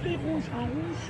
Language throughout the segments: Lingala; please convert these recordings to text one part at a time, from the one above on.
fruits rouges en rouge.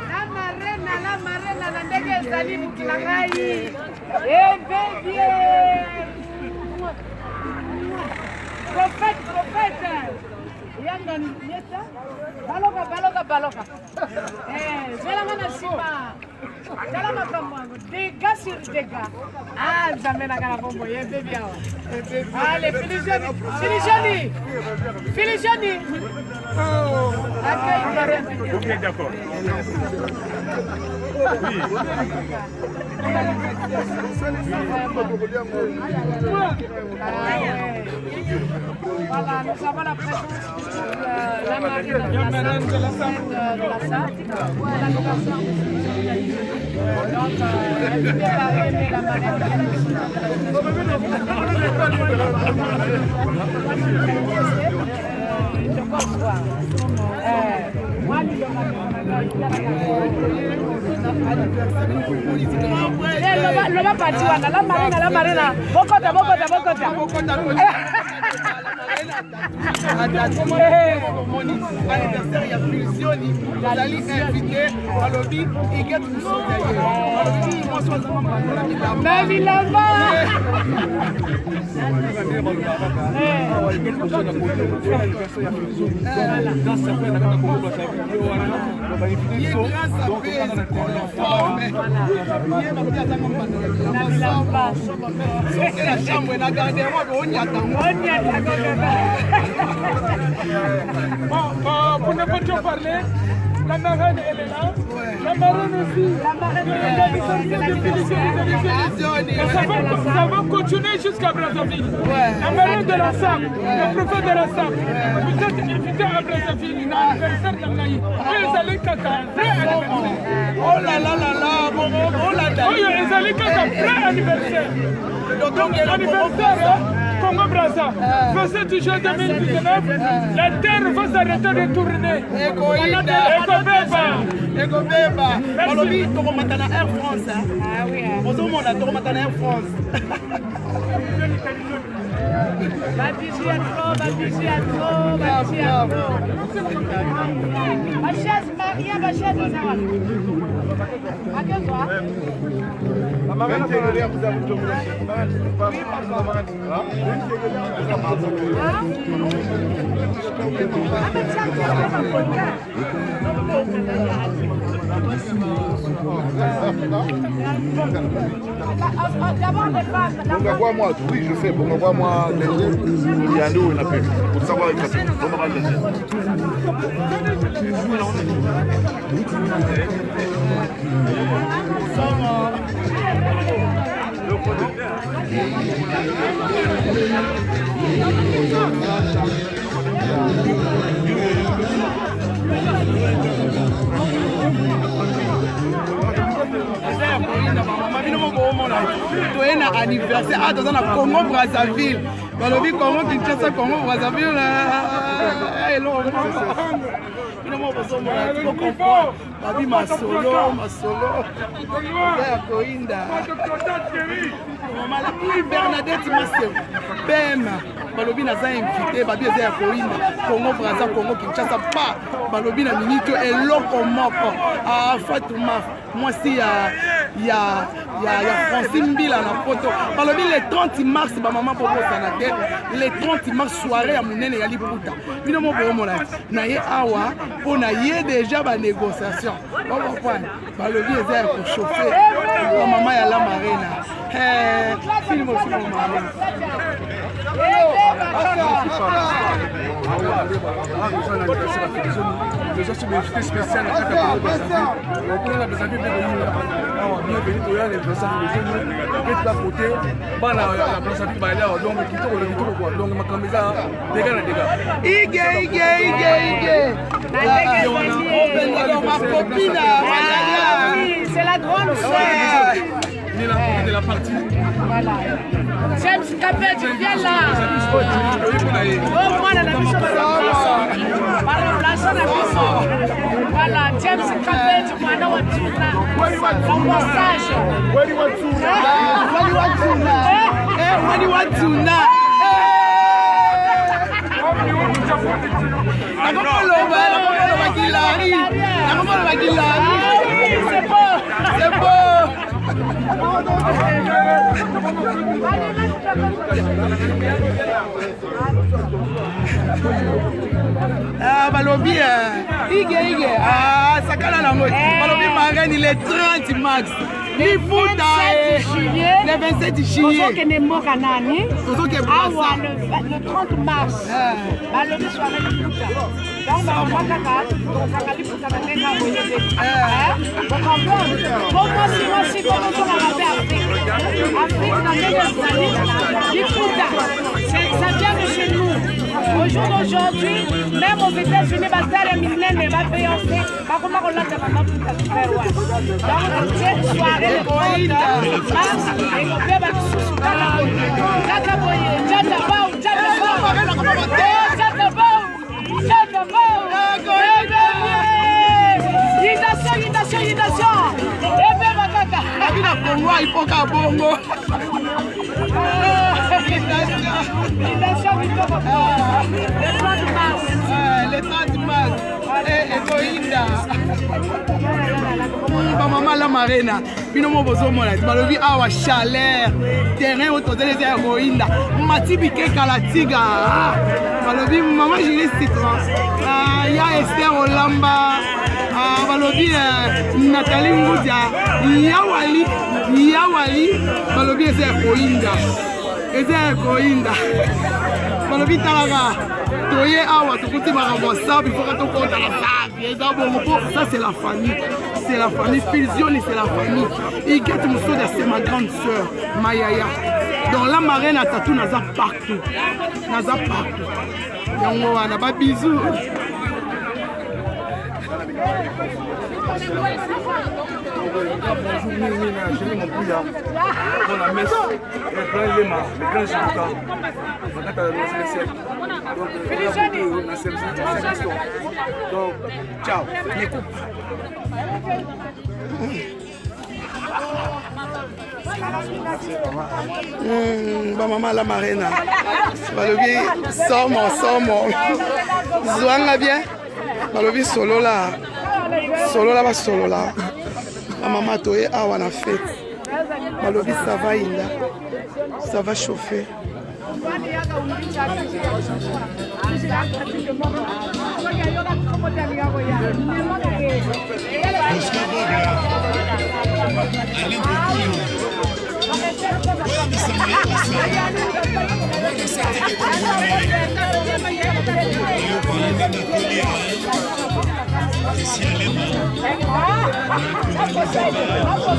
La marraine, la ndege ezali mukila ngai. Bébé. Prophète. Yanga nieta. Baloka. Zelanga na sima. Zelanga kamango. Dégâts sur dégâts. Ah, zamena kana bombo ye bébé awa. Allez, Filisioni. Ok, d'accord. Oui. Voilà, nous avons la présence de la marraine de la salle, l'anniversaire de donc, elle va aimer la marraine de bonsoir. Loba parti wana la marina bokota anniversaire ya Filisioni bazali invité balobi iget musoda ye balobi bilamba la chambre na garder Pour ne pas trop parler, la marraine elle est là, la marraine aussi, ça va continuer jusqu'à Brazzaville. La marraine de la SAM, le prophète de la SAM, vous êtes invité à Brazzaville, il y a un anniversaire de Naï. Vous allez caca, vrai anniversaire. Oh là là, vous allez caca, vrai anniversaire. Donc anniversaire, Congo Brazza, 27 juin 2019, la terre va s'arrêter de tourner. Ego-beba. Balobi, tokomatana Air France. Ah oui. Ozomona tokomatana Air France. Baptisi à trop. Ma chaise, Maria, ma chaise, ça va. À quel soir? La marraine vous a moi, oui, je sais. Moi, il y a nous, on a fait. Pour savoir exactement. Toye na anniversaire dans la Congo Brazzaville. Balobi Congo Kinshasa Congo Brazzaville. Hello. Babi masolo. Ya koinda. Oui, Bernadette Massé. Bem. Balobi naza invité babi eza ya koinda. Congo Brazza Congo Kinshasa pa. Balobi na minito eloko moko. Ah Fatouma. Moi si ya Francine Mbila na poto. Balobi le 30 mars ba maman popo sanate. Le 30 mars soirée à monene ya liputa. Bino mo bo mo la. Na ye awa on a yé déjà ba négociation. Ba comprendre. Balobi eza ya ko chauffer. Ba maman ya la marina. Film marina. C'est la grande sœur. De la partie. Voilà. James Capet, tu viens là. Oh, moi, la mission de la voilà, James Capet, tu vois, là, tu as un passage. C'est beau. Ah, balobi, Ige, ah, sakala la mode. Balobi marraine, il est 30 max. Le 27 juillet, le 30 mars, balobi soirée de Puta. Donc, vous comprenez? Pour moi, si comment on a fait Afrique, ça vient de chez nous. Au jour d'aujourd'hui, même aux États-Unis, va payer en fait. Par contre, on l'a fait maintenant tout à fait. Donc, cette soirée de mars, et on fait le 30 mars, maman la marina, bino mo bozo mona, balobi awa chaleur, terrain autour des héroïnes, matibi ke kalatiga, balobi maman Julie Citron, ya Esther Olamba, balobi Nathalie Ngoudia, Yawali, balobi ese héroïne, balobi talaga. Toye awa tukuti makambo sabi foka to konta la sabi eza bongo ça c'est la famille fusion et c'est la famille Iguette Moussoda c'est ma grande sœur Mayaya donc la marraine à tatou naza partout yango wana ba bisous Dans la messe, le grand Lema, le grand Jacques, donc, ciao, maman la marraine balobi somo zwanga bien balobi solo la maman toye awa na fête balobi ça va inda ça va chauffer